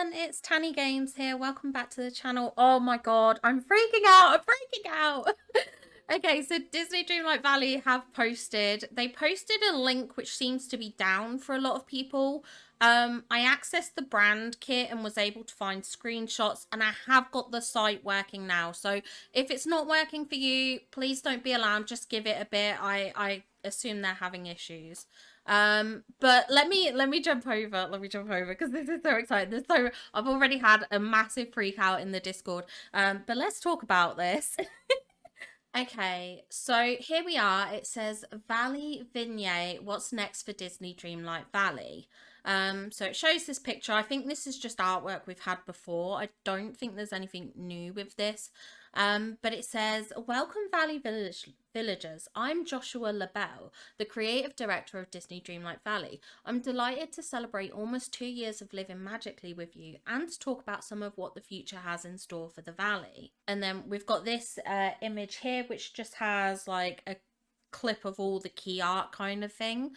everyone, it's Tanny Games here. Welcome back to the channel. Oh my god, I'm freaking out. I'm freaking out. Okay, so Disney Dreamlight Valley have posted. They posted a link which seems to be down for a lot of people. I accessed the brand kit and was able to find screenshots, and I have got the site working now. So if it's not working for you, please don't be alarmed. Just give it a bit. I assume they're having issues. But let me jump over. Let me jump over because this is so exciting. I've already had a massive freak out in the Discord. But let's talk about this. Okay, so here we are. It says Valley Vignette. What's next for Disney Dreamlight Valley? So it shows this picture. I think this is just artwork we've had before. I don't think there's anything new with this. But it says, Welcome Villagers. I'm Joshua LaBelle, the creative director of Disney Dreamlight Valley. I'm delighted to celebrate almost 2 years of living magically with you and to talk about some of what the future has in store for the Valley. And then we've got this image here, which just has like a clip of all the key art kind of thing,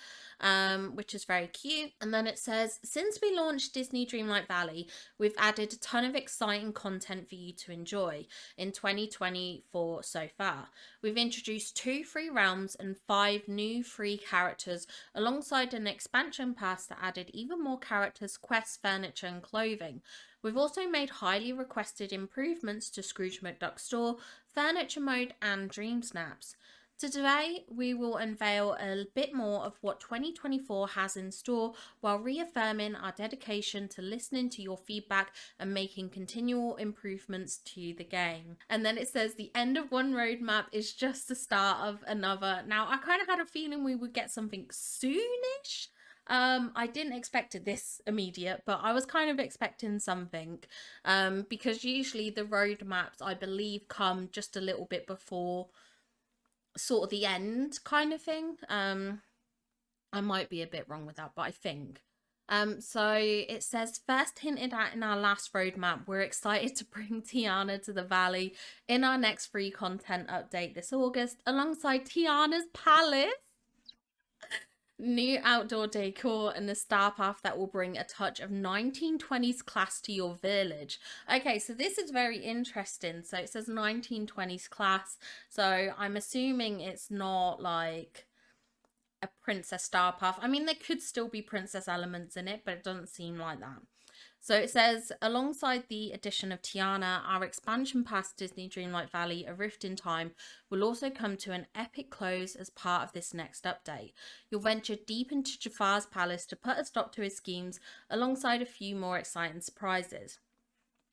which is very cute. And then it says, since we launched Disney Dreamlight Valley, we've added a ton of exciting content for you to enjoy in 2024 so far. We've introduced 2 free realms and 5 new free characters alongside an expansion pass that added even more characters, quests, furniture and clothing. We've also made highly requested improvements to Scrooge McDuck's store, furniture mode and Dream Snaps. Today, we will unveil a bit more of what 2024 has in store while reaffirming our dedication to listening to your feedback and making continual improvements to the game. And then it says the end of one roadmap is just the start of another. Now, I kind of had a feeling we would get something soonish. I didn't expect it this immediate, but I was kind of expecting something, because usually the roadmaps, I believe, come just a little bit before sort of the end kind of thing. I might be a bit wrong with that, but I think. So it says, first hinted at in our last roadmap, we're excited to bring Tiana to the Valley in our next free content update this August, alongside Tiana's Palace, new outdoor decor and a star path that will bring a touch of 1920s class to your village. Okay, so this is very interesting. So it says 1920s class, so I'm assuming it's not like a princess star path. I mean, there could still be princess elements in it, but it doesn't seem like that. So it says, alongside the addition of Tiana, our expansion past Disney Dreamlight Valley, A Rift in Time, will also come to an epic close as part of this next update. You'll venture deep into Jafar's palace to put a stop to his schemes, alongside a few more exciting surprises.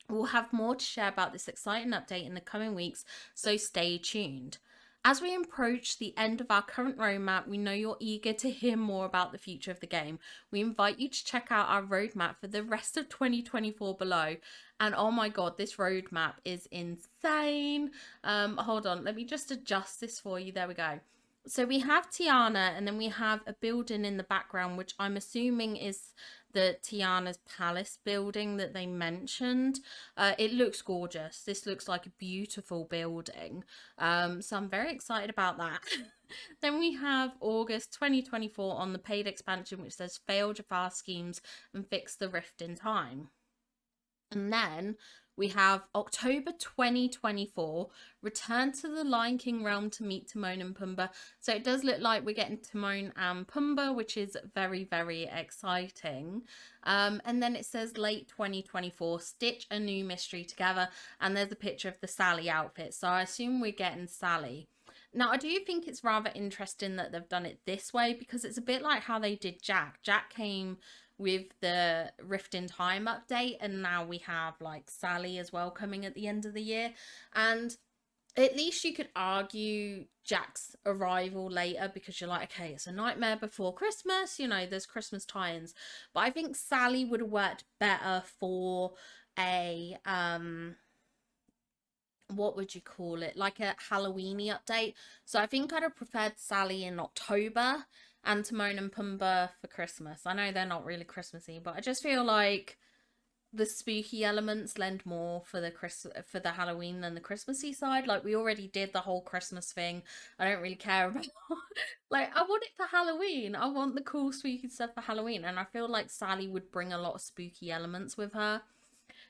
We'll have more to share about this exciting update in the coming weeks, so stay tuned. As we approach the end of our current roadmap, we know you're eager to hear more about the future of the game. We invite you to check out our roadmap for the rest of 2024 below. And oh my god, this roadmap is insane. Hold on, let me just adjust this for you. There we go. So we have Tiana, and then we have a building in the background, which I'm assuming is the Tiana's Palace building that they mentioned. It looks gorgeous. This looks like a beautiful building. So I'm very excited about that. Then we have August 2024 on the paid expansion, which says fail Jafar schemes and fix the rift in time. And then we have October 2024, return to the Lion King realm to meet Timon and Pumbaa. So it does look like we're getting Timon and Pumbaa, which is very, very exciting. And then it says late 2024, stitch a new mystery together. And there's a picture of the Sally outfit. So I assume we're getting Sally. Now, I do think it's rather interesting that they've done it this way, because it's a bit like how they did Jack. Jack came with the Rift in Time update, and now we have like Sally as well coming at the end of the year. And at least you could argue Jack's arrival later, because you're like, okay, it's a nightmare before Christmas, you know, there's Christmas tie-ins. But I think Sally would have worked better for a what would you call it, like a Halloweeny update. So I think I'd have preferred Sally in October and Timon and Pumbaa for Christmas. I know they're not really Christmassy, but I just feel like the spooky elements lend more for the Halloween than the Christmassy side. Like, we already did the whole Christmas thing. I don't really care about like, I want it for Halloween. I want the cool spooky stuff for Halloween, and I feel like Sally would bring a lot of spooky elements with her.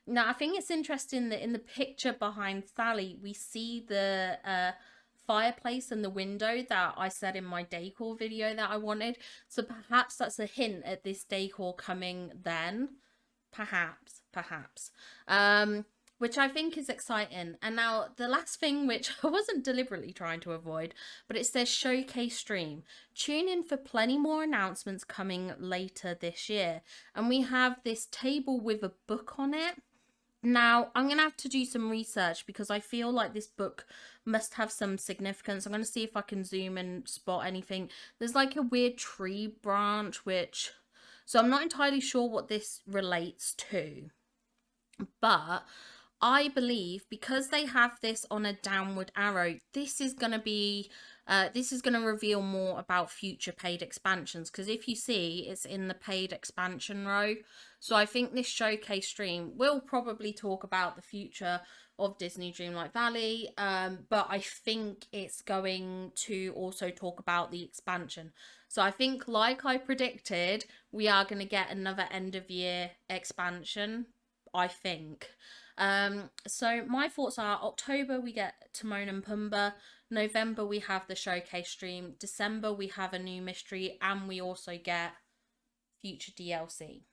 Now, I think it's interesting that in the picture behind Sally, we see the fireplace and the window that I said in my decor video that I wanted. So perhaps that's a hint at this decor coming then. Perhaps. Which I think is exciting. And now the last thing, which I wasn't deliberately trying to avoid, but it says showcase stream. Tune in for plenty more announcements coming later this year. And we have this table with a book on it. Now, I'm going to have to do some research because I feel like this book must have some significance. I'm going to see if I can zoom and spot anything. There's like a weird tree branch, which... So I'm not entirely sure what this relates to. But I believe because they have this on a downward arrow, this is going to be... this is going to reveal more about future paid expansions, because if you see, it's in the paid expansion row. So I think this showcase stream will probably talk about the future of Disney Dreamlight Valley, but I think it's going to also talk about the expansion. So I think, like I predicted, we are going to get another end of year expansion, I think. So my thoughts are October we get Timon and Pumbaa, November we have the showcase stream, December we have a new mystery, and we also get future DLC.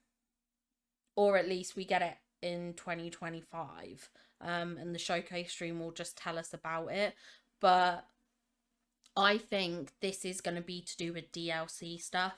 Or at least we get it in 2025. And the showcase stream will just tell us about it. But I think this is going to be to do with DLC stuff.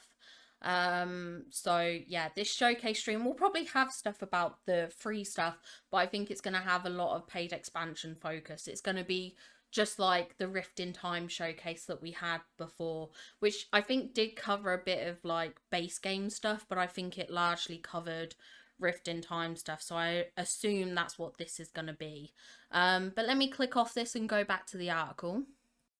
So yeah, this showcase stream will probably have stuff about the free stuff, but I think it's going to have a lot of paid expansion focus. It's going to be just like the Rift in Time showcase that we had before, which I think did cover a bit of like base game stuff, but I think it largely covered Rift in Time stuff, so I assume that's what this is going to be. But let me click off this and go back to the article.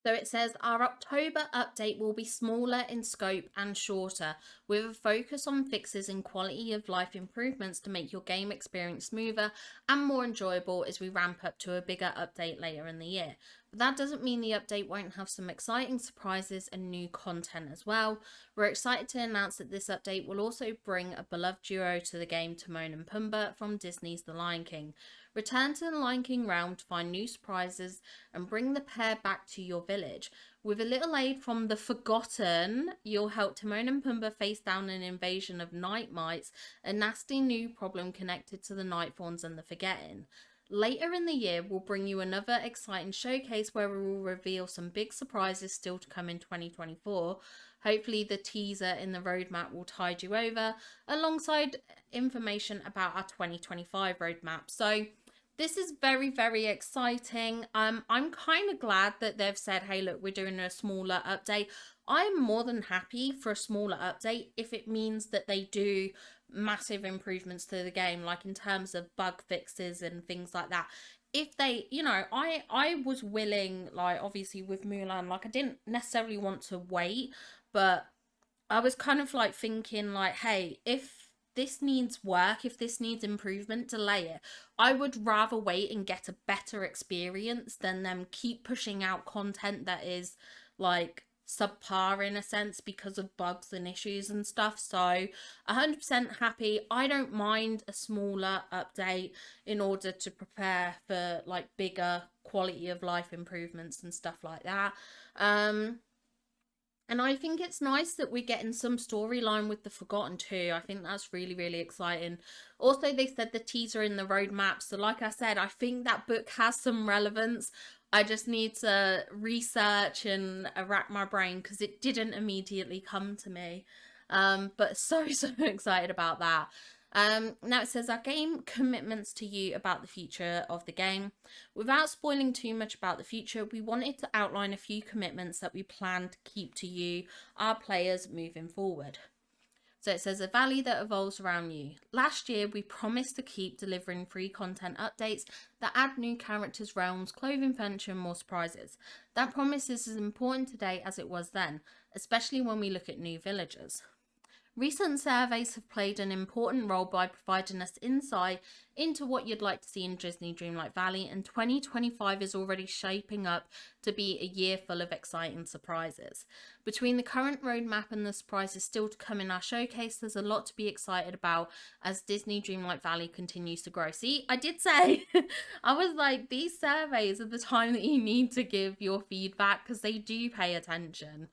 So it says, our October update will be smaller in scope and shorter, with a focus on fixes and quality of life improvements to make your game experience smoother and more enjoyable as we ramp up to a bigger update later in the year. But that doesn't mean the update won't have some exciting surprises and new content as well. We're excited to announce that this update will also bring a beloved duo to the game, Timon and Pumbaa from Disney's The Lion King. Return to the Lion King realm to find new surprises and bring the pair back to your village. With a little aid from the Forgotten, you'll help Timon and Pumbaa face down an invasion of night mites, a nasty new problem connected to the night fawns and the Forgetting. Later in the year, we'll bring you another exciting showcase where we will reveal some big surprises still to come in 2024. Hopefully the teaser in the roadmap will tide you over, alongside information about our 2025 roadmap. So this is very, very exciting. I'm kind of glad that they've said, hey, look, we're doing a smaller update. I'm more than happy for a smaller update if it means that they do massive improvements to the game, like in terms of bug fixes and things like that. If they, you know, I was willing, like obviously with Mulan, like I didn't necessarily want to wait, but I was kind of like thinking like, hey, if this needs work, if this needs improvement, delay it. I would rather wait and get a better experience than them keep pushing out content that is like subpar in a sense because of bugs and issues and stuff. So 100% happy. I don't mind a smaller update in order to prepare for like bigger quality of life improvements and stuff like that. And I think it's nice that we're getting some storyline with the Forgotten too. I think that's really, really exciting. Also, they said the teaser in the roadmap. So like I said, I think that book has some relevance. I just need to research and rack my brain because it didn't immediately come to me. But so excited about that. Now it says our game commitments to you about the future of the game. Without spoiling too much about the future, we wanted to outline a few commitments that we plan to keep to you, our players, moving forward. So it says a valley that evolves around you. Last year, we promised to keep delivering free content updates that add new characters, realms, clothing, furniture, and more surprises. That promise is as important today as it was then, especially when we look at new villagers. Recent surveys have played an important role by providing us insight into what you'd like to see in Disney Dreamlight Valley, and 2025 is already shaping up to be a year full of exciting surprises. Between the current roadmap and the surprises still to come in our showcase, there's a lot to be excited about as Disney Dreamlight Valley continues to grow. See, I did say, I was like, these surveys are the time that you need to give your feedback because they do pay attention.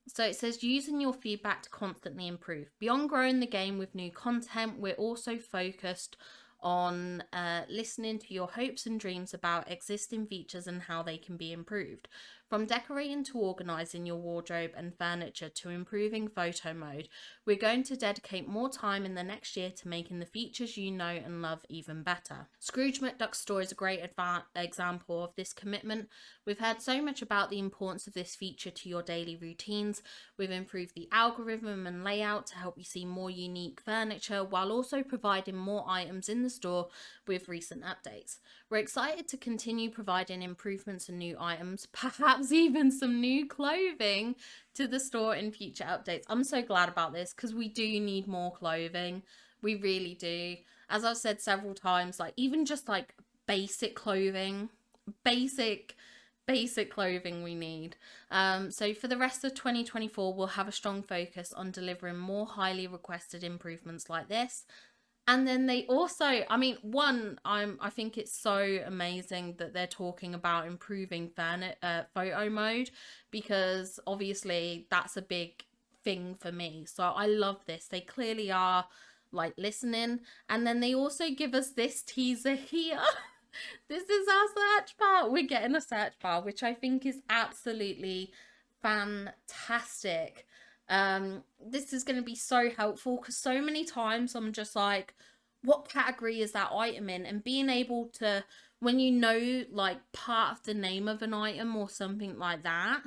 So it says, using your feedback to constantly improve. Beyond growing the game with new content, we're also focused on listening to your hopes and dreams about existing features and how they can be improved. From decorating to organising your wardrobe and furniture to improving photo mode, we're going to dedicate more time in the next year to making the features you know and love even better. Scrooge McDuck's store is a great example of this commitment. We've heard so much about the importance of this feature to your daily routines. We've improved the algorithm and layout to help you see more unique furniture while also providing more items in the store with recent updates. We're excited to continue providing improvements and new items, perhaps even some new clothing to the store in future updates. I'm so glad about this because we do need more clothing. We really do. As I've said several times, like even just like basic clothing, basic clothing we need. So for the rest of 2024, we'll have a strong focus on delivering more highly requested improvements like this. And then they also, I mean, I think it's so amazing that they're talking about improving photo mode, because obviously that's a big thing for me. So I love this. They clearly are like listening. And then they also give us this teaser here. This is our search bar. We're getting a search bar, which I think is absolutely fantastic. This is going to be so helpful because so many times I'm just like, what category is that item in? And being able to, when you know like part of the name of an item or something like that,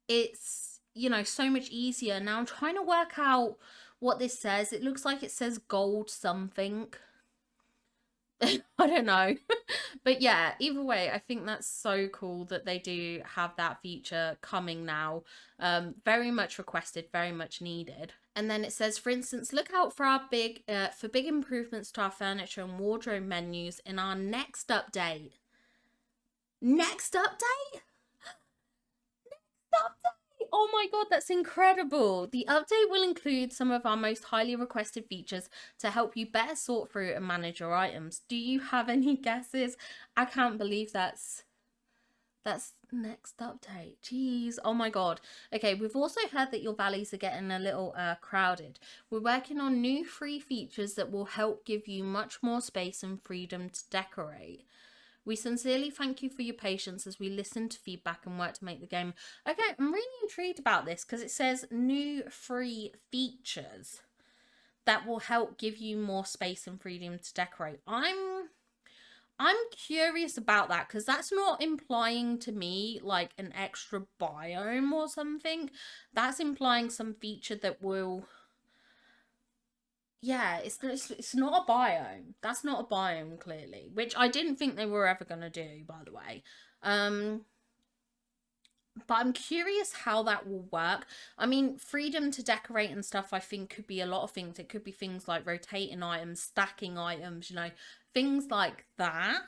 it's, you know, so much easier. Now I'm trying to work out what this says. It looks like it says gold something. I don't know. But yeah, either way, I think that's so cool that they do have that feature coming now. Very much requested, very much needed. And then it says, for instance, look out for our big improvements to our furniture and wardrobe menus in our next update. Next update? Next update? Oh my god, that's incredible. The update will include some of our most highly requested features to help you better sort through and manage your items. Do you have any guesses? I can't believe that's next update. Jeez. Oh my god. Okay, we've also heard that your valleys are getting a little crowded. We're working on new free features that will help give you much more space and freedom to decorate. We sincerely thank you for your patience as we listen to feedback and work to make the game. Okay, I'm really intrigued about this because it says new free features that will help give you more space and freedom to decorate. I'm curious about that because that's not implying to me like an extra biome or something. That's implying some feature that will... Yeah, it's not a biome. That's not a biome, clearly. Which I didn't think they were ever going to do, by the way. But I'm curious how that will work. I mean, freedom to decorate and stuff, I think, could be a lot of things. It could be things like rotating items, stacking items, you know, things like that.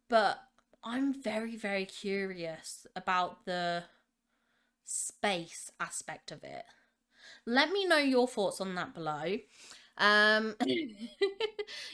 But I'm very, very curious about the space aspect of it. Let me know your thoughts on that below.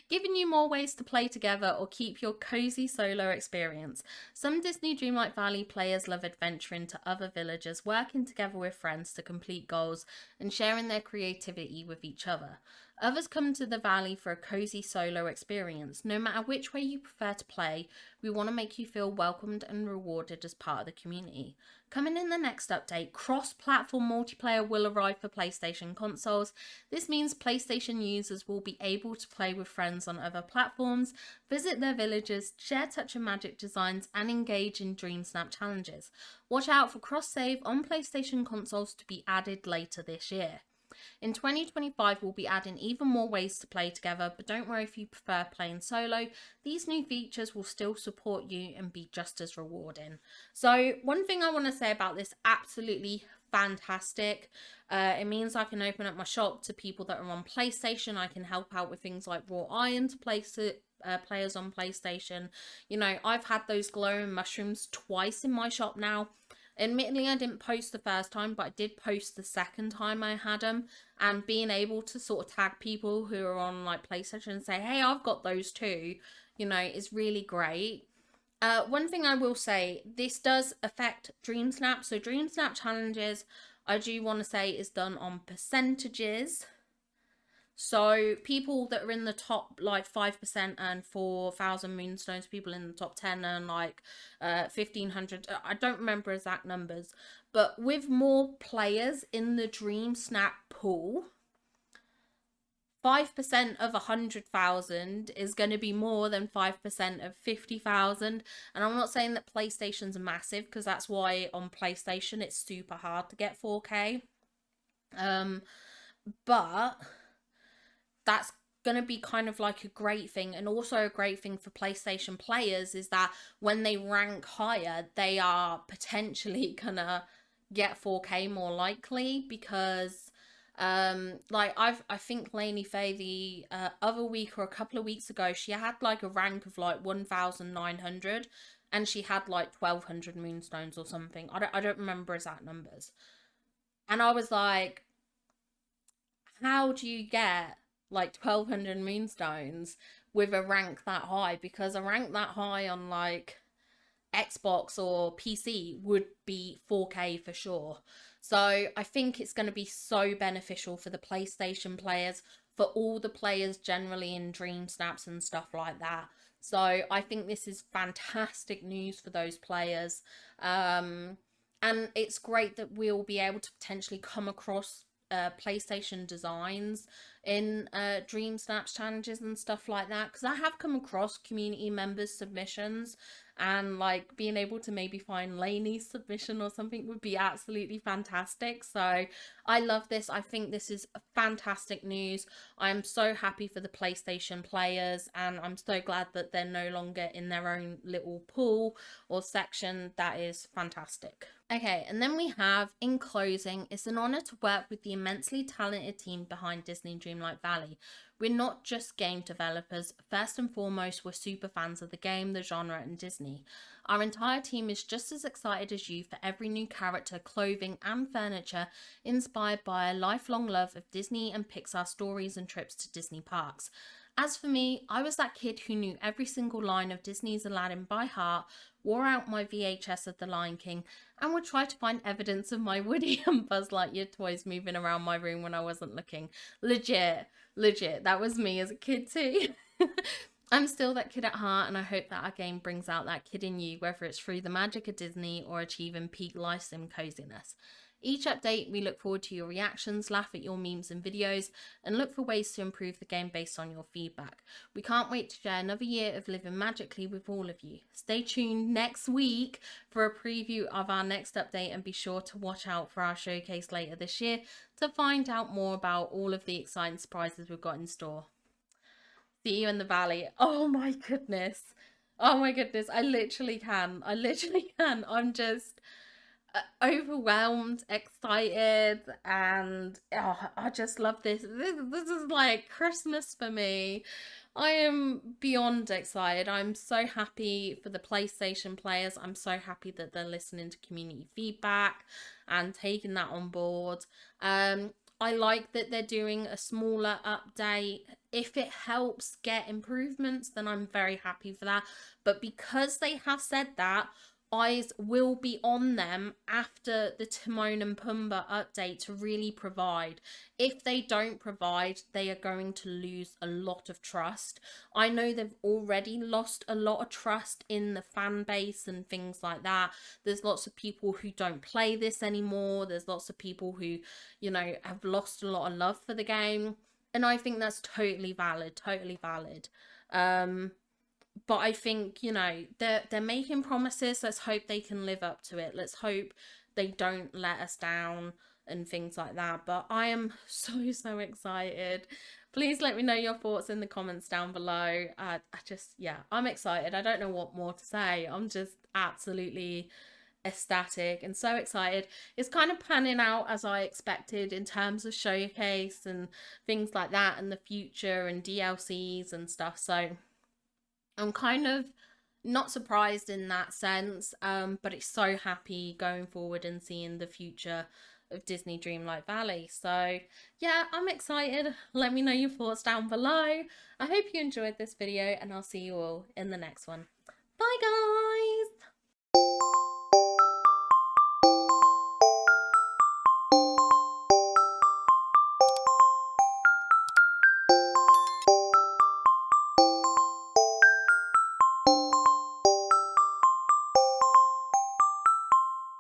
Giving you more ways to play together or keep your cozy solo experience. Some Disney Dreamlight Valley players love adventuring to other villages, working together with friends to complete goals and sharing their creativity with each other. Others come to the valley for a cozy solo experience. No matter which way you prefer to play, we want to make you feel welcomed and rewarded as part of the community. Coming in the next update, cross-platform multiplayer will arrive for PlayStation consoles. This means PlayStation users will be able to play with friends on other platforms, visit their villages, share Touch and Magic designs, and engage in Dream Snap challenges. Watch out for cross-save on PlayStation consoles to be added later this year. In 2025, we'll be adding even more ways to play together, but don't worry if you prefer playing solo. These new features will still support you and be just as rewarding. So one thing I want to say about this, absolutely fantastic. It means I can open up my shop to people that are on PlayStation. I can help out with things like raw iron to place it. Players on PlayStation. You know, I've had those glowing mushrooms twice in my shop now. Admittedly, I didn't post the first time, but I did post the second time I had them. And being able to sort of tag people who are on like PlayStation and say, hey, I've got those too, you know, is really great. One thing I will say, this does affect Dream Snap. So Dream Snap challenges, I do want to say, is done on percentages. So people that are in the top like 5% earn 4,000 moonstones. People in the top 10 earn like 1,500. I don't remember exact numbers, but with more players in the Dream Snap pool, 5% of 100,000 is going to be more than 5% of 50,000. And I'm not saying that PlayStation's massive, because that's why on PlayStation it's super hard to get 4K. But that's going to be kind of like a great thing. And also a great thing for PlayStation players is that when they rank higher, they are potentially gonna get 4K more likely, because like I think Lainey Faye the other week or a couple of weeks ago, she had like a rank of like 1,900 and she had like 1,200 moonstones or something. I don't remember exact numbers. And I was like, how do you get like 1,200 moonstones with a rank that high? Because a rank that high on like Xbox or PC would be 4K for sure. So I think it's going to be so beneficial for the PlayStation players, for all the players generally in Dream Snaps and stuff like that. So I think this is fantastic news for those players. And it's great that we'll be able to potentially come across PlayStation designs in Dream Snaps challenges and stuff like that, because I have come across community members' submissions, and like being able to maybe find Lainey's submission or something would be absolutely fantastic. So I love this. I think this is fantastic news. I'm so happy for the PlayStation players, and I'm so glad that they're no longer in their own little pool or section. That is fantastic. Okay, and then we have, in closing, it's an honour to work with the immensely talented team behind Disney Dreamlight Valley. We're not just game developers. First and foremost, we're super fans of the game, the genre, and Disney. Our entire team is just as excited as you for every new character, clothing, and furniture inspired by a lifelong love of Disney and Pixar stories and trips to Disney parks. As for me, I was that kid who knew every single line of Disney's Aladdin by heart, wore out my VHS of The Lion King, and would try to find evidence of my Woody and Buzz Lightyear toys moving around my room when I wasn't looking. Legit, that was me as a kid too. I'm still that kid at heart, and I hope that our game brings out that kid in you, whether it's through the magic of Disney or achieving peak life sim coziness. Each update, we look forward to your reactions, laugh at your memes and videos, and look for ways to improve the game based on your feedback. We can't wait to share another year of living magically with all of you. Stay tuned next week for a preview of our next update, and be sure to watch out for our showcase later this year to find out more about all of the exciting surprises we've got in store. See you in the valley. Oh my goodness. Oh my goodness. I literally can. I'm just overwhelmed, excited, and I just love this. This is like Christmas for me. I am beyond excited. I'm so happy for the PlayStation players. I'm so happy that they're listening to community feedback and taking that on board. I like that they're doing a smaller update. If it helps get improvements, then I'm very happy for that. But because they have said that, eyes will be on them after the Timon and Pumbaa update to really provide. If they don't provide, they are going to lose a lot of trust. I know they've already lost a lot of trust in the fan base and things like that. There's lots of people who don't play this anymore. There's lots of people who, you know, have lost a lot of love for the game. And I think that's totally valid, but I think, you know, they're making promises. Let's hope they can live up to it. Let's hope they don't let us down. and things like that. But I am so excited. Please let me know your thoughts in the comments down below. I just, yeah, I'm excited. I don't know what more to say. I'm just absolutely ecstatic and so excited. It's kind of panning out as I expected in terms of showcase and things like that, and the future and DLCs and stuff. So I'm kind of not surprised in that sense, but it's so happy going forward and seeing the future of Disney Dreamlight Valley. So yeah, I'm excited. Let me know your thoughts down below. I hope you enjoyed this video, and I'll see you all in the next one.